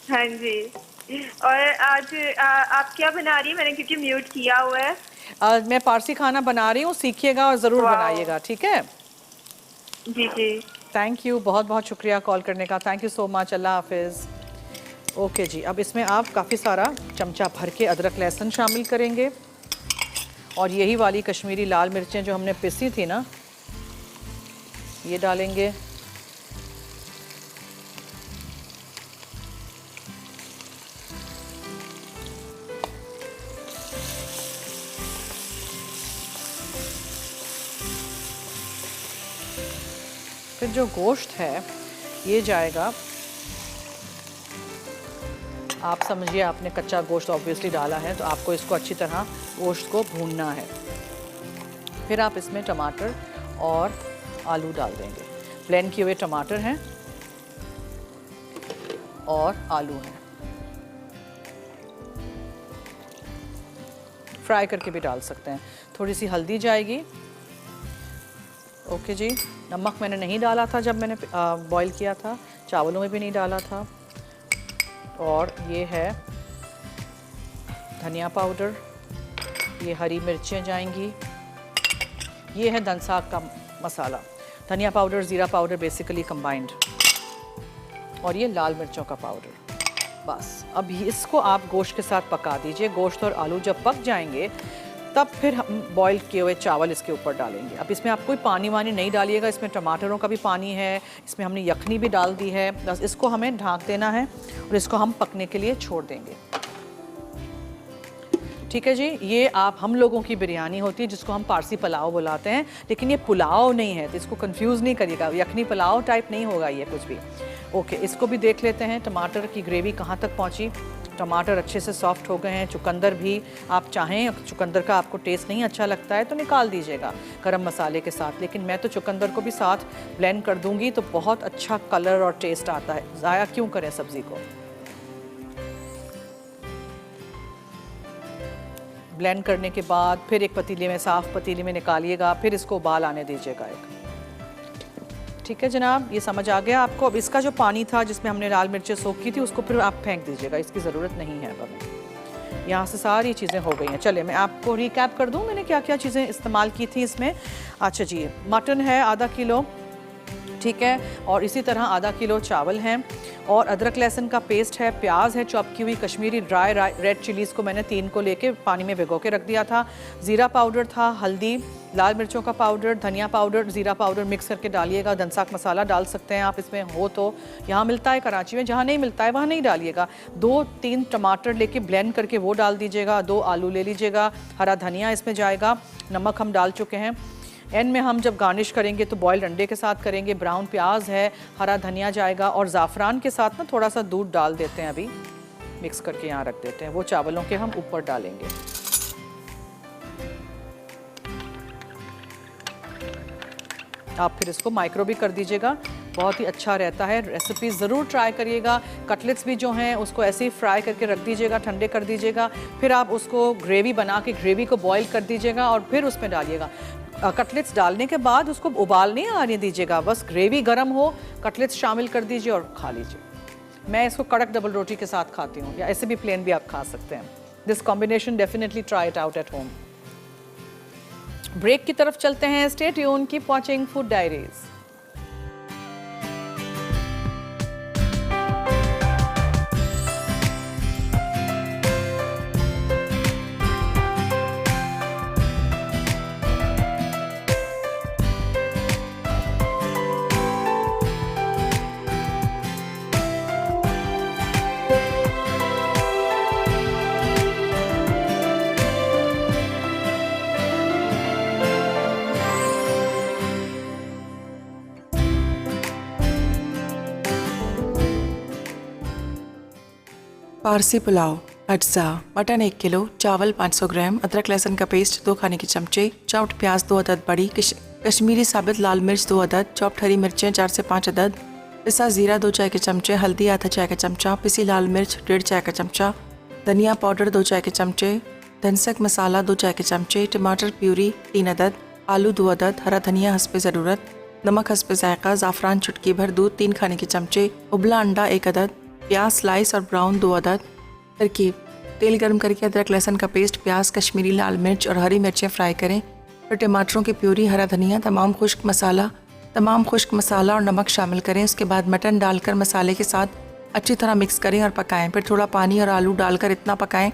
हाँ जी। और आज आप क्या बना रही हैं? मैंने क्योंकि म्यूट किया हुआ है। मैं पारसी खाना बना रही हूँ, सीखिएगा और ज़रूर बनाइएगा, ठीक है। जी जी, थैंक यू, बहुत बहुत शुक्रिया कॉल करने का, थैंक यू सो मच, अल्लाह हाफिज़। ओके जी, अब इसमें आप काफ़ी सारा चमचा भर के अदरक लहसुन शामिल करेंगे और यही वाली कश्मीरी लाल मिर्चें जो हमने पिसी थी ना, ये डालेंगे। फिर जो गोश्त है ये जाएगा, आप समझिए आपने कच्चा गोश्त ऑब्वियसली डाला है तो आपको इसको अच्छी तरह गोश्त को भूनना है। फिर आप इसमें टमाटर और आलू डाल देंगे। ब्लेंड किए हुए टमाटर हैं और आलू हैं, फ्राई करके भी डाल सकते हैं। थोड़ी सी हल्दी जाएगी। ओके जी, नमक मैंने नहीं डाला था जब मैंने बॉईल किया था, चावलों में भी नहीं डाला था। और ये है धनिया पाउडर, ये हरी मिर्चें जाएंगी, ये है धनसाग का मसाला, धनिया पाउडर ज़ीरा पाउडर बेसिकली कंबाइंड, और ये लाल मिर्चों का पाउडर। बस अब इसको आप गोश्त के साथ पका दीजिए। गोश्त और आलू जब पक जाएंगे तब फिर हम बॉईल किए हुए चावल इसके ऊपर डालेंगे। अब इसमें आप कोई पानी वानी नहीं डालिएगा, इसमें टमाटरों का भी पानी है, इसमें हमने यखनी भी डाल दी है। बस इसको हमें ढाँक देना है और इसको हम पकने के लिए छोड़ देंगे। ठीक है जी, ये आप हम लोगों की बिरयानी होती है जिसको हम पारसी पुलाव बुलाते हैं, लेकिन ये पुलाव नहीं है, तो इसको कंफ्यूज नहीं करिएगा, यखनी पुलाव टाइप नहीं होगा ये कुछ भी। ओके, इसको भी देख लेते हैं टमाटर की ग्रेवी कहाँ तक पहुँची। टमाटर अच्छे से सॉफ्ट हो गए हैं। चुकंदर भी आप चाहें, चुकंदर का आपको टेस्ट नहीं अच्छा लगता है तो निकाल दीजिएगा गरम मसाले के साथ, लेकिन मैं तो चुकंदर को भी साथ ब्लेंड कर दूंगी तो बहुत अच्छा कलर और टेस्ट आता है। ज़ाया क्यों करें सब्ज़ी को। ब्लेंड करने के बाद फिर एक पतीले में, साफ़ पतीले में निकालिएगा, फिर इसको उबाल आने दीजिएगा एक। ठीक है जनाब, ये समझ आ गया आपको। अब इसका जो पानी था जिसमें हमने लाल मिर्चें सोख की थी उसको फिर आप फेंक दीजिएगा, इसकी ज़रूरत नहीं है। अब यहाँ से सारी चीज़ें हो गई हैं। चले मैं आपको रिकैप कर दूँ मैंने क्या क्या चीज़ें इस्तेमाल की थी इसमें। अच्छा जी, मटन है आधा किलो, ठीक है, और इसी तरह आधा किलो चावल हैं, और अदरक लहसुन का पेस्ट है, प्याज है चॉप की हुई, कश्मीरी ड्राई रेड चिलीज़ को मैंने 3 को लेके पानी में भिगो के रख दिया था, ज़ीरा पाउडर था, हल्दी, लाल मिर्चों का पाउडर, धनिया पाउडर, ज़ीरा पाउडर मिक्स करके डालिएगा। दनसाक मसाला डाल सकते हैं आप इसमें हो तो, यहाँ मिलता है कराची में, जहाँ नहीं मिलता है वहाँ नहीं डालिएगा। 2-3 टमाटर लेके ब्लेंड करके वो डाल दीजिएगा, 2 आलू ले लीजिएगा, हरा धनिया इसमें जाएगा, नमक हम डाल चुके हैं। एंड में हम जब गार्निश करेंगे तो बॉयल्ड अंडे के साथ करेंगे, ब्राउन प्याज है, हरा धनिया जाएगा, और ज़ाफ़रान के साथ ना थोड़ा सा दूध डाल देते हैं, अभी मिक्स करके यहाँ रख देते हैं, वो चावलों के हम ऊपर डालेंगे। आप फिर इसको माइक्रो भी कर दीजिएगा, बहुत ही अच्छा रहता है। रेसिपी ज़रूर ट्राई करिएगा। कटलेट्स भी जो हैं उसको ऐसे ही फ्राई करके रख दीजिएगा, ठंडे कर दीजिएगा, फिर आप उसको ग्रेवी बना के ग्रेवी को बॉईल कर दीजिएगा और फिर उसमें डालिएगा। कटलेट्स डालने के बाद उसको उबाल नहीं आने दीजिएगा, बस ग्रेवी गर्म हो, कटलेट्स शामिल कर दीजिए और खा लीजिए। मैं इसको कड़क डबल रोटी के साथ खाती हूँ, या ऐसे भी प्लेन भी आप खा सकते हैं। This combination definitely try it out at home. Break की तरफ चलते हैं। Stay tune, keep watching food diaries. Parsi pulao, अज्जा, मटन 1 किलो, चावल 500 ग्राम, अदरक लहसुन का पेस्ट 2 खाने के चमचे, चॉप्ड प्याज 2 अदद बड़ी, कश्मीरी साबित लाल मिर्च 2 अदद, चॉप्ड हरी मिर्चें 4 से 5 अदद, पिसा ज़ीरा 2 चाय के चमचे, हल्दी आधा चाय का चमचा, पिसी लाल मिर्च 1.5 चाय का चमचा, धनिया पाउडर 2 चाय के चमचे, धनसक मसाला 2 चाय के चमचे, टमाटर प्यूरी 3 अदद, आलू 2 अदद, हरा धनिया हस्बे ज़रूरत, नमक हस्बे जायका, ज़ाफ़रान चुटकी भर, दूध 3 खाने के चमचे, उबला अंडा 1 अदद, प्याज स्लाइस और ब्राउन 2 अदद। तरकीब: तेल गर्म करके अदरक लहसुन का पेस्ट, प्याज, कश्मीरी लाल मिर्च और हरी मिर्चें फ्राई करें। फिर टमाटरों की प्यूरी, हरा धनिया, तमाम खुश्क मसाला और नमक शामिल करें। उसके बाद मटन डालकर मसाले के साथ अच्छी तरह मिक्स करें और पकाएं। फिर थोड़ा पानी और आलू डालकर इतना पकाएं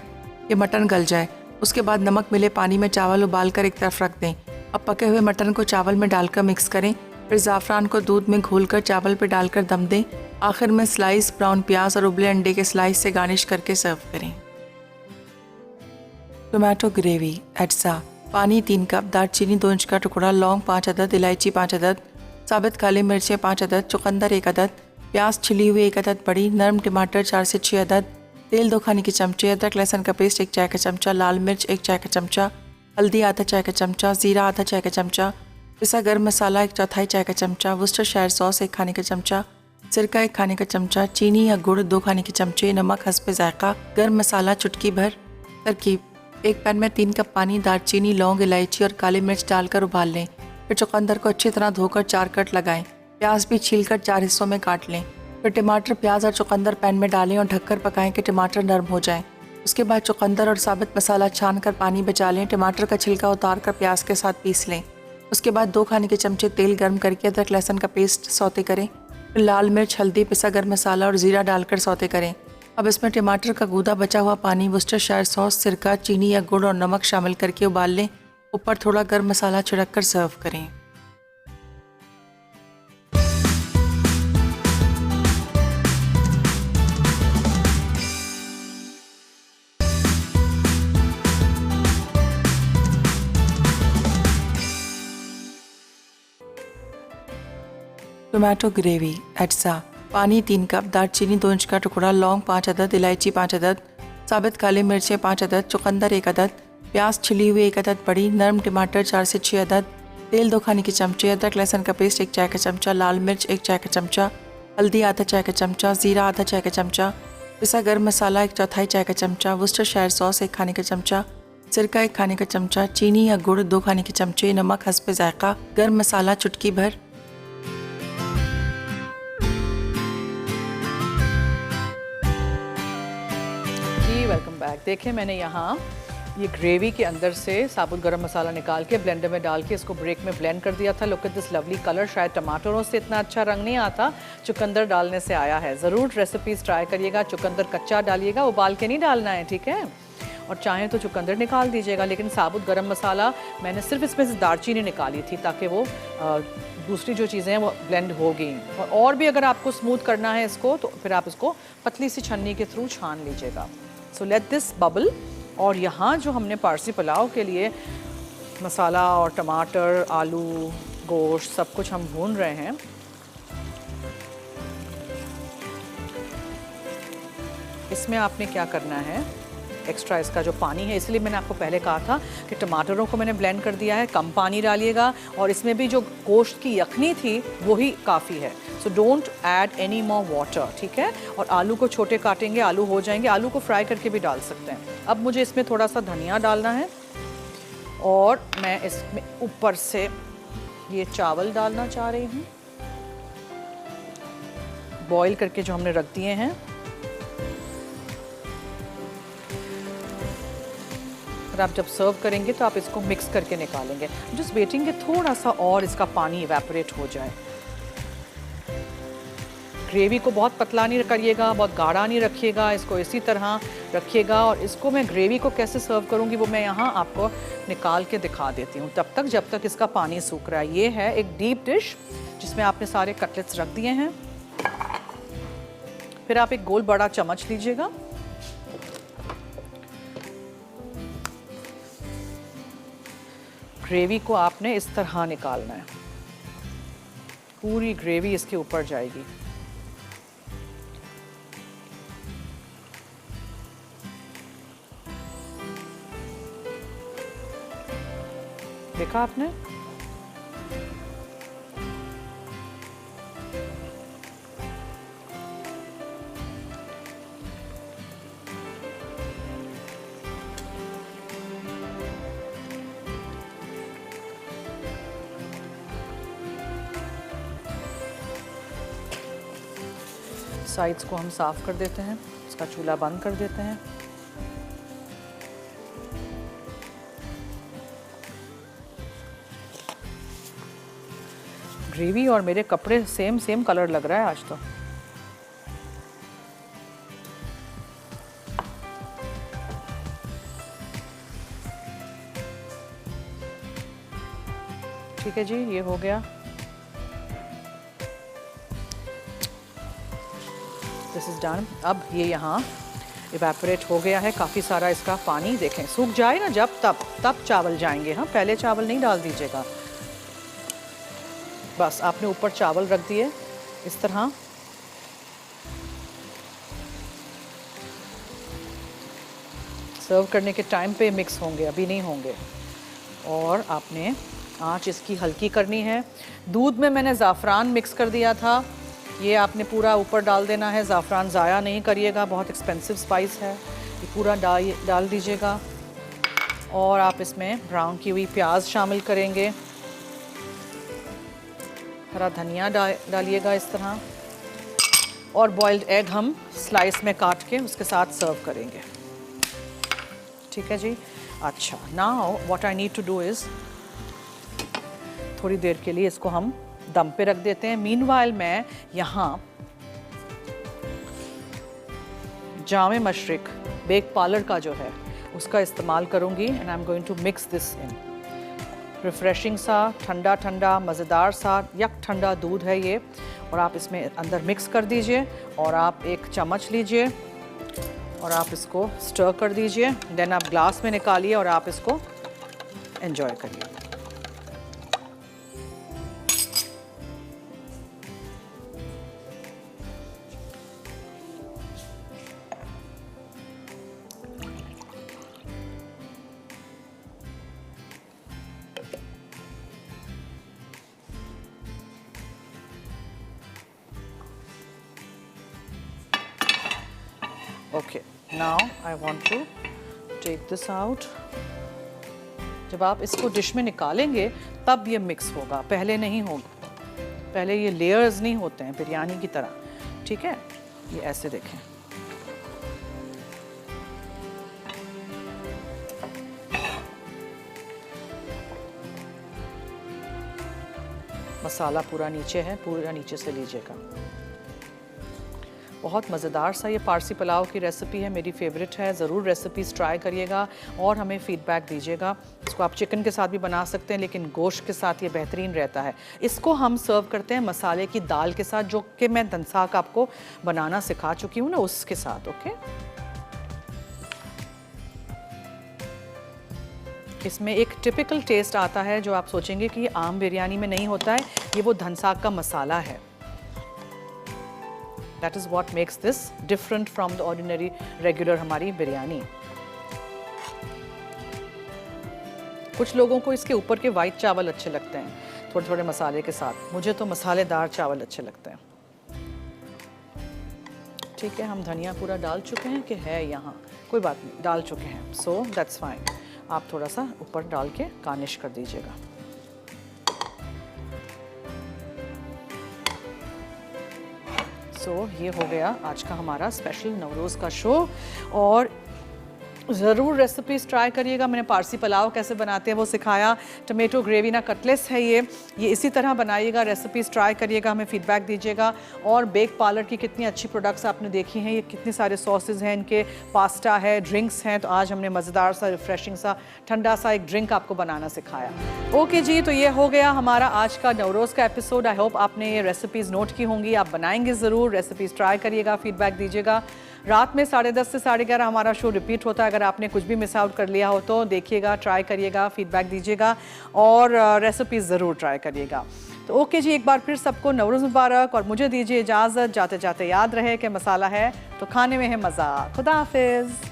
कि मटन गल जाए। उसके बाद नमक मिले पानी में चावल उबाल कर एक तरफ रख दें। अब पके हुए मटन को चावल में डालकर मिक्स करें। फिर ज़ाफ़रान को दूध में घोलकर चावल पर डालकर दम दें। आखिर में स्लाइस ब्राउन प्याज और उबले अंडे के स्लाइस से गार्निश करके सर्व करें। टोमेटो ग्रेवी, अज्जा, पानी 3 कप, दालचीनी 2 इंच का टुकड़ा, लौंग 5 अदद, इलायची 5 अदद, साबित काली मिर्चें 5 अदद, चुकंदर 1 अदद, प्याज छिली हुई 1 अदद बड़ी, नरम टमाटर 4 से 6 अदद, तेल 2 खाने के चमचे, अदरक लहसुन का पेस्ट 1 चाय का चमचा, लाल मिर्च 1 चाय का चमचा, हल्दी आधा चाय का चमचा, ज़ीरा आधा चाय का चमचा, पिसा गर्म मसाला 1/4 चाय का चमचा, वुस्टरशायर सॉस 1 खाने का चमचा, सिरका 1 खाने का चमचा, चीनी या गुड़ 2 खाने के चमचे, नमक हस्बे जायका, गर्म मसाला चुटकी भर। तरकीब: एक पैन में 3 कप पानी, दालचीनी, लौंग, इलायची और काली मिर्च डालकर उबाल लें। फिर चुकंदर को अच्छी तरह धोकर 4 कट लगाएं। प्याज भी छीलकर 4 हिस्सों में काट लें। फिर टमाटर, प्याज और चुकंदर पैन में डालें और ढककर पकाएं कि टमाटर नरम हो जाएं। उसके बाद चुकंदर और साबित मसाला छान कर पानी बचा लें। टमाटर का छिलका उतार कर प्याज के साथ पीस लें। उसके बाद 2 खाने के चमचे तेल गर्म करके अदरक लहसुन का पेस्ट सौते करें। फिर लाल मिर्च, हल्दी, पिसा गर्म मसाला और ज़ीरा डालकर सौते करें। अब इसमें टमाटर का गूदा, बचा हुआ पानी, वुस्टरशायर सॉस, सिरका, चीनी या गुड़ और नमक शामिल करके उबाल लें। ऊपर थोड़ा गर्म मसाला छिड़क कर सर्व करें। टोमेटो ग्रेवी एटसा, पानी 3 कप, दालचीनी 2 इंच का टुकड़ा, लौंग 5 अदद, इलायची 5 अदद, साबित काली मिर्चें 5 अदद, चुकंदर 1 अदद, प्याज छिली हुई 1 अदद बड़ी, नरम टमाटर 4 से 6 अदद, तेल 2 खाने के चमचे, अदरक लहसुन का पेस्ट 1 चाय का चमचा, लाल मिर्च 1 चाय का चमचा, हल्दी आधा चाय का चमचा, ज़ीरा आधा चाय का चमचा, पिसा गर्म मसाला 1/4 चाय का चमचा, वुस्टरशायर सॉस 1 खाने का चमचा, सिरका 1 खाने का चमचा, चीनी या गुड़ 2 खाने के चमचे, नमक हस्ब जायका, गर्म मसाला चुटकी भर। Welcome back. देखिए मैंने यहाँ ये ग्रेवी के अंदर से साबुत गरम मसाला निकाल के ब्लेंडर में डाल के इसको ब्रेक में ब्लेंड कर दिया था। Look at this lovely colour. शायद टमाटरों से इतना अच्छा रंग नहीं आता, चुकंदर डालने से आया है। ज़रूर रेसिपीज़ ट्राई करिएगा। चुकंदर कच्चा डालिएगा, उबाल के नहीं डालना है, ठीक है। और चाहें तो चुकंदर निकाल दीजिएगा, लेकिन साबुत गरम मसाला मैंने सिर्फ इसमें से दालचीनी निकाली थी ताकि वो दूसरी जो चीज़ें हैं वो ब्लेंड होगी। और भी अगर आपको स्मूथ करना है इसको तो फिर आप इसको पतली सी छन्नी के थ्रू छान लीजिएगा। So let this bubble. और यहाँ जो हमने पारसी पुलाव के लिए मसाला और टमाटर, आलू, गोश्त सब कुछ हम भून रहे हैं। इसमें आपने क्या करना है, एक्स्ट्रा इसका जो पानी है, इसलिए मैंने आपको पहले कहा था कि टमाटरों को मैंने ब्लेंड कर दिया है, कम पानी डालिएगा। और इसमें भी जो गोश्त की यखनी थी वही काफ़ी है। So don't add any more water, ठीक है। और आलू को छोटे काटेंगे, आलू हो जाएंगे। आलू को फ्राई करके भी डाल सकते हैं। अब मुझे इसमें थोड़ा सा धनिया डालना है और मैं इसमें ऊपर से ये चावल डालना चाह रही हूँ, बॉईल करके जो हमने रख दिए हैं। आप जब सर्व करेंगे तो आप इसको मिक्स करके निकालेंगे। जस्ट वेटिंग कि थोड़ा सा और इसका पानी इवेपोरेट हो जाए। ग्रेवी को बहुत पतला नहीं करिएगा, बहुत गाढ़ा नहीं रखिएगा, इसको इसी तरह रखिएगा। और इसको मैं ग्रेवी को कैसे सर्व करूँगी वो मैं यहाँ आपको निकाल के दिखा देती हूँ, तब तक जब तक इसका पानी सूख रहा है। ये है एक डीप डिश जिसमें आपने सारे कटलेट्स रख दिए हैं। फिर आप एक गोल बड़ा चम्मच लीजिएगा, ग्रेवी को आपने इस तरह निकालना है। पूरी ग्रेवी इसके ऊपर जाएगी। देखा आपने? साइड्स को हम साफ कर देते हैं, इसका चूल्हा बंद कर देते हैं। ग्रेवी और मेरे कपड़े सेम कलर लग रहा है आज तो। ठीक है जी, ये हो गया। This is done. अब ये यहाँ इवेपोरेट हो गया है काफ़ी सारा इसका पानी। देखें सूख जाए ना जब, तब चावल जाएंगे। हाँ, पहले चावल नहीं डाल दीजिएगा। बस आपने ऊपर चावल रख दिए इस तरह। सर्व करने के टाइम पे मिक्स होंगे, अभी नहीं होंगे। और आपने आँच इसकी हल्की करनी है। दूध में मैंने ज़ाफ़रान मिक्स कर दिया था, ये आपने पूरा ऊपर डाल देना है। ज़ाफ़रान ज़ाया नहीं करिएगा, बहुत एक्सपेंसिव स्पाइस है। ये पूरा डाल दीजिएगा। और आप इसमें ब्राउन की हुई प्याज शामिल करेंगे, हरा धनिया डालिएगा इस तरह। और बॉइल्ड एग हम स्लाइस में काट के उसके साथ सर्व करेंगे। ठीक है जी। अच्छा, now what I need to do is, थोड़ी देर के लिए इसको हम दम पे रख देते हैं। मीनवाइल मैं यहाँ जामे मशरिक बेक पार्लर का जो है उसका इस्तेमाल करूँगी and I am going to mix this in. Refreshing सा, ठंडा ठंडा, मज़ेदार सा, यक ठंडा दूध है ये, और आप इसमें अंदर मिक्स कर दीजिए और आप एक चम्मच लीजिए और आप इसको स्टर कर दीजिए। देन आप ग्लास में निकालिए और आप इसको एंजॉय करिए। Okay, now I want to take this out. जब आप इसको डिश में निकालेंगे तब ये मिक्स होगा, पहले नहीं होगा। पहले ये लेयर्स नहीं होते हैं बिरयानी की तरह, ठीक है? ये ऐसे देखें। मसाला पूरा नीचे है, पूरा नीचे से लीजिएगा। बहुत मज़ेदार सा ये पारसी पुलाव की रेसिपी है, मेरी फेवरेट है। ज़रूर रेसिपीज़ ट्राई करिएगा और हमें फ़ीडबैक दीजिएगा। इसको आप चिकन के साथ भी बना सकते हैं, लेकिन गोश्त के साथ ये बेहतरीन रहता है। इसको हम सर्व करते हैं मसाले की दाल के साथ, जो कि मैं धनसाक आपको बनाना सिखा चुकी हूँ ना, उसके साथ। ओके, इसमें एक टिपिकल टेस्ट आता है जो आप सोचेंगे कि आम बिरयानी में नहीं होता है। ये वो धनसाक का मसाला है। That is what makes this different from the ordinary regular हमारी बिरयानी। कुछ लोगों को इसके ऊपर के वाइट चावल अच्छे लगते हैं थोड़े थोड़े मसाले के साथ, मुझे तो मसालेदार चावल अच्छे लगते हैं। ठीक है, हम धनिया पूरा डाल चुके हैं कि है यहाँ, कोई बात नहीं, डाल चुके हैं, सो दैट्स फाइन। आप थोड़ा सा ऊपर डाल के गार्निश कर दीजिएगा। ये हो गया आज का हमारा स्पेशल नवरोज़ का शो। और ज़रूर रेसिपीज़ ट्राई करिएगा। मैंने पारसी पुलाव कैसे बनाते हैं वो सिखाया। टमेटो ग्रेवी ना कटलेस है ये इसी तरह बनाइएगा। रेसिपीज़ ट्राई करिएगा, हमें फ़ीडबैक दीजिएगा। और बेक पार्लर की कितनी अच्छी प्रोडक्ट्स आपने देखी हैं, ये कितने सारे सॉसेज हैं इनके, पास्ता है, ड्रिंक्स हैं। तो आज हमने मज़ेदार सा, रिफ़्रेशिंग सा, ठंडा सा एक ड्रिंक आपको बनाना सिखाया। ओके जी, तो ये हो गया हमारा आज का नवरोज़ का एपिसोड। आई होप आपने ये रेसिपीज़ नोट की होंगी, आप बनाएंगे ज़रूर। रेसिपीज़ ट्राई करिएगा, फ़ीडबैक दीजिएगा। रात में 10:30 से 11:30 हमारा शो रिपीट होता है। अगर आपने कुछ भी मिस आउट कर लिया हो तो देखिएगा, ट्राई करिएगा, फीडबैक दीजिएगा और रेसिपीज़ ज़रूर ट्राई करिएगा। तो ओके जी, एक बार फिर सबको नवरोज़ मुबारक और मुझे दीजिए इजाज़त। जाते जाते याद रहे कि मसाला है तो खाने में है मज़ा। खुदा हाफिज़।